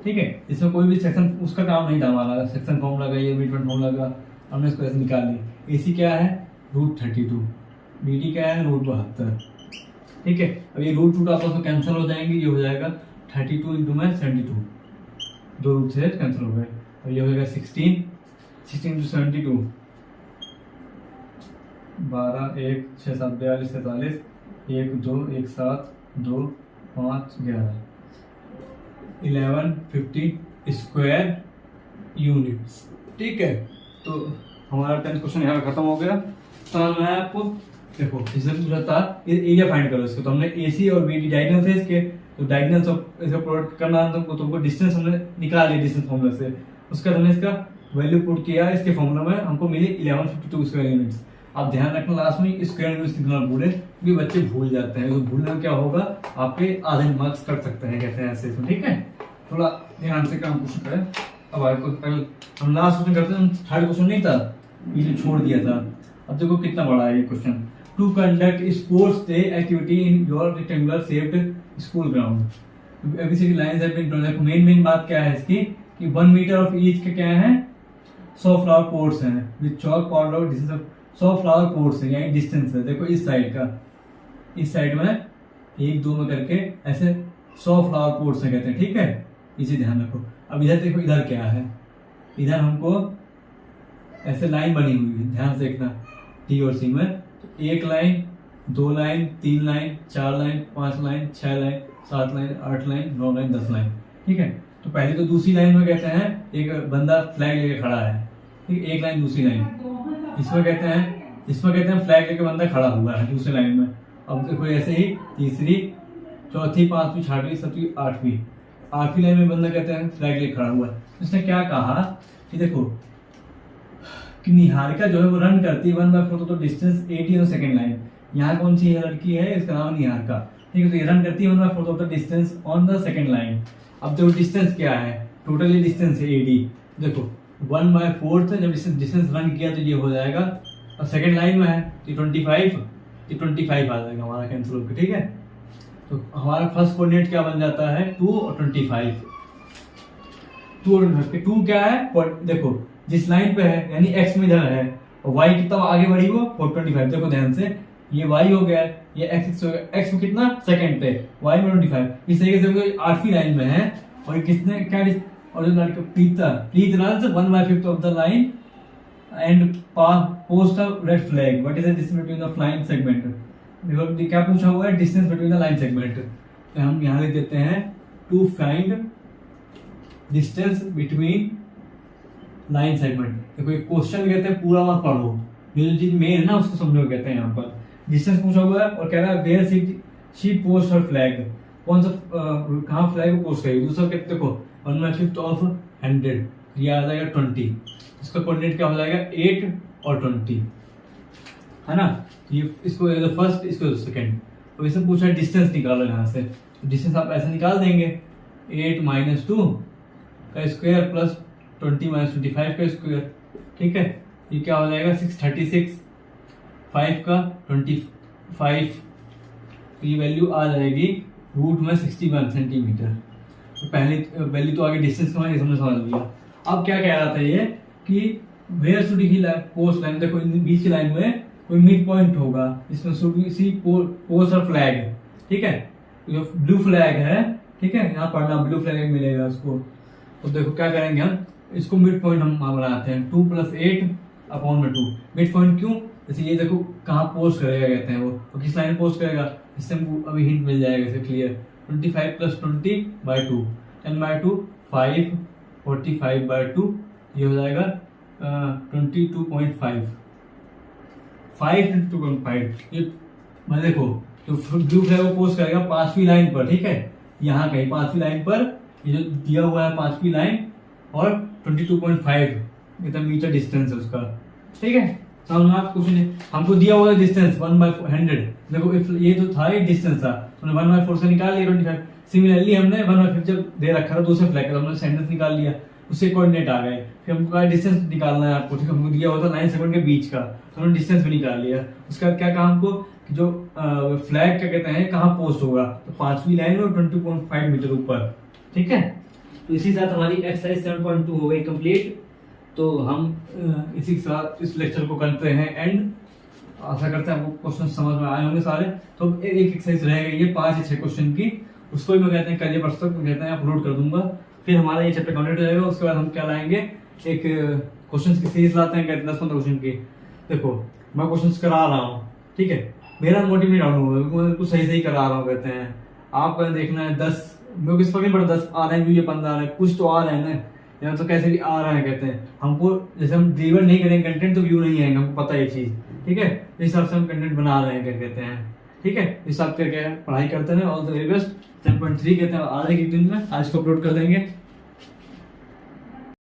ठीक है। इसमें कोई भी सेक्शन उसका काम नहीं था हमारा, सेक्शन फॉर्मूला का, ये मिड पॉइंट फॉर्मूला का, हमने इसको ऐसे निकाल लिया। AC क्या है? √32, BD क्या है? √72, ठीक है। अब ये √2 आपस में कैंसिल हो जाएंगे, ये हो जाएगा 32 इंटू में 72, 2 रूट से कैंसिल हो गए। और ये हो जाएगा 16 इंटू 72, 12 1 6 7 42 43, 1 2 1 7 2 5 11 1150 स्क्वायर यूनिट्स, ठीक है। तो हमारा 10th क्वेश्चन यहाँ खत्म हो गया। समझ में आया आपको? देखो इससे पूछा था एरिया फाइंड करो इसको, तो हमने AC और BD डायगोनल थे इसके, तो डायगोनल ऑफ इसका प्रोडक्ट करना है तुमको डिस्टेंस हमने निकाल लिया डिस्टेंस फॉर्मूला से, उसके बाद हमने इसका वैल्यू पुट किया इसके फॉर्मूला में, हमको मिली 1152 स्क्वायर यूनिट्स। आप ध्यान रखना लास्ट में स्क्वायर यूनिट्स निकालना भूले, क्योंकि बच्चे भूल जाते हैं, तो भूलने में क्या होगा आपके आधे मार्क्स कट सकते हैं, कहते हैं ऐसे। तो ठीक है, थोड़ा ध्यान से काम क्वेश्चन करें। अब आगे हम लास्ट क्वेश्चन करते हैं, थर्ड क्वेश्चन नहीं था ये जो छोड़ दिया था। अब देखो कितना बड़ा है ये question. To conduct sports day activity in your rectangular shaped school ground. ABCD lines have been drawn. देखो मेन बात क्या है इसकी कि 1 मीटर ऑफ ईच के क्या है 100 फ्लावर पोट्स हैं with chalk powder of distance of 100 flower pots है, यानी डिस्टेंस है। देखो इस साइड का, इस साइड में 1 2 में करके ऐसे 100 फ्लावर पोट्स है कहते हैं। ठीक है, इसे ध्यान रखो। अब इधर देखो, इधर क्या है, इधर हमको ऐसे लाइन बनी हुई है, ध्यान से देखना टी और सी में। तो 1 line 2 line 3 line 4 line 5 line 6 line 7 line 8 line 9 line 10 line. ठीक है, तो पहले तो दूसरी लाइन में कहते हैं एक बंदा फ्लैग लेके खड़ा है। ठीक, एक लाइन दूसरी लाइन इसमें कहते हैं फ्लैग लेके बंदा खड़ा हुआ है दूसरी लाइन में। अब देखो ऐसे ही तीसरी चौथी पांचवी छठवीं सातवीं आठवीं लाइन में बंदा कहते हैं फ्लैग लेके खड़ा हुआ है। उसने क्या कहा कि देखो कि निहारिका जो है वो रन करती है 1/4 तो डिस्टेंस 80 और सेकंड लाइन। यहाँ कौन सी है लड़की है, इसका नाम निहारिका। ठीक है, तो ये रन करती है 1/4 of the distance on the second line. अब देखो डिस्टेंस क्या है, टोटली डिस्टेंस है 80। देखो 1/4 जब डिस्टेंस रन किया तो ये हो जाएगा, और सेकंड लाइन में है तो 25 आ जाएगा हमारा कैंसिल होकर। ठीक है, तो हमारा फर्स्ट कोऑर्डिनेट क्या बन जाता है 2 और 25। 2 क्या है, देखो जिस लाइन पे है यानी x में इधर है, और y कितना आगे बढ़ी वो 425। देखो ध्यान से, ये y हो गया, ये x हो गया। x में कितना सेकंड पे, y में 25। इस तरीके से 8वीं लाइन में है, और किसने क्या, और जो लड़का please run 1/5 of the line and post a red flag. What is the distance between the flying segment. देखो क्या पूछा हुआ है, distance between the line segment. तो हम यहाँ लिख देते हैं to find distance between line segment. देखो ये क्वेश्चन कहते हैं पूरा मत पढ़ो, जो चीज मेन है ना उसको समझो कहते हैं। यहाँ पर डिस्टेंस पूछा हुआ है और कह रहा है where she post her flag, कौन सा कहाँ फ्लैग को पोस्ट करेगी। दूसरा कहते देखो 1/5 ऑफ 100, ये आ जाएगा 20। इसका कोऑर्डिनेट क्या हो जाएगा 8 और 20, है ना। ये इसको फर्स्ट, इसको सेकंड। तो इससे पूछा है डिस्टेंस निकालो यहाँ से, डिस्टेंस आप ऐसे निकाल देंगे 8 - 2 का स्क्वायर प्लस 20 - 25 का स्क्वायर। ठीक है, ये क्या हो जाएगा 636, 5 का 25, तो ये वैल्यू आ जाएगी रूट में 61 सेंटीमीटर। तो पहले वैल्यू तो आगे डिस्टेंस का समझ लिया। अब क्या कह रहा था ये कि where should he post line. देखो बीच की लाइन में कोई मिड पॉइंट होगा, इसमें शुड सी पोस्ट और फ्लैग। ठीक है, जो ब्लू फ्लैग है, ठीक है, यहाँ पढ़ना ब्लू फ्लैग मिलेगा उसको। तो देखो क्या करेंगे हम, इसको मिड पॉइंट हम बनाते हैं 2 + 8/2। मिड पॉइंट क्यों, जैसे ये देखो कहाँ पोस्ट करेगा कहते हैं वो, तो किस लाइन पोस्ट करेगा, इससे हमको अभी हिंट मिल जाएगा इसे क्लियर। 25 + 20/2, 10/2 5, 45/2, ये हो जाएगा 22.5, 5 × 2.5। ये मैं देखो तो ब्लू फ्लैग को पोस्ट करेगा 5वीं लाइन पर। ठीक है, यहाँ कहीं 5वीं लाइन पर, ये जो दिया हुआ है 5वीं लाइन, और 22.5 इतना मीटर डिस्टेंस है उसका। ठीक है, समझ आप कुछ नहीं, हमको दिया हुआ है डिस्टेंस 1/100। देखो ये तो था ये डिस्टेंस था, हमने 1/4 से निकाल लिया 25। सिमिलरली हमने 1/5 जब दे रखा था दूसरे फ्लैग का, हमने सेंटेंस निकाल लिया, उससे कोऑर्डिनेट आ गए। फिर हमको डिस्टेंस निकालना है आपको। ठीक है, हमको दिया हुआ था लाइन सेगमेंट के बीच का, तो हमने डिस्टेंस भी निकाल लिया। उसके बाद क्या कहा हमको कि जो फ्लैग क्या कहते हैं कहाँ पोस्ट होगा, तो 5वीं लाइन में 20.5 मीटर ऊपर। ठीक है, तो इसी साथ हमारी एक्सरसाइज 7.2 हो गई कंप्लीट। तो हम इसी के साथ इस लेक्चर को करते हैं एंड। आशा करते हैं आपको क्वेश्चन समझ में आए होंगे सारे। तो एक एक्सरसाइज रह गई है 5 या 6 क्वेश्चन की, उसको भी मैं कहते हैं कल या परसों तक कहते हैं अपलोड कर दूंगा। फिर हमारा ये चैप्टर कंप्लीट हो जाएगा। उसके बाद हम क्या लाएंगे, एक क्वेश्चन की सीरीज लाते हैं, कहते हैं 10-15 क्वेश्चन की। देखो मैं क्वेश्चन करा रहा हूँ, ठीक है, मेरा मोटिव नहीं डाउन होगा, मैं कुछ सही करा रहा हूँ कहते हैं। आपको देखना है 10, मेरे को इस फर्क नहीं पड़ता 10 आ रहे हैं या 15 आ रहे हैं, कुछ तो आ रहे हैं ना, या तो कैसे भी आ रहा है कहते हैं। हमको जैसे हम डिलीवर नहीं करेंगे कंटेंट तो व्यू नहीं आएंगे, हमको पता है ये चीज। ठीक है, इस हिसाब से हम कंटेंट बना रहे हैं, क्या कहते हैं, ठीक है, इस हिसाब करके पढ़ाई करते हैं। All the very best. 10.3 कहते हैं आज के दिन में, आज को अपलोड कर देंगे।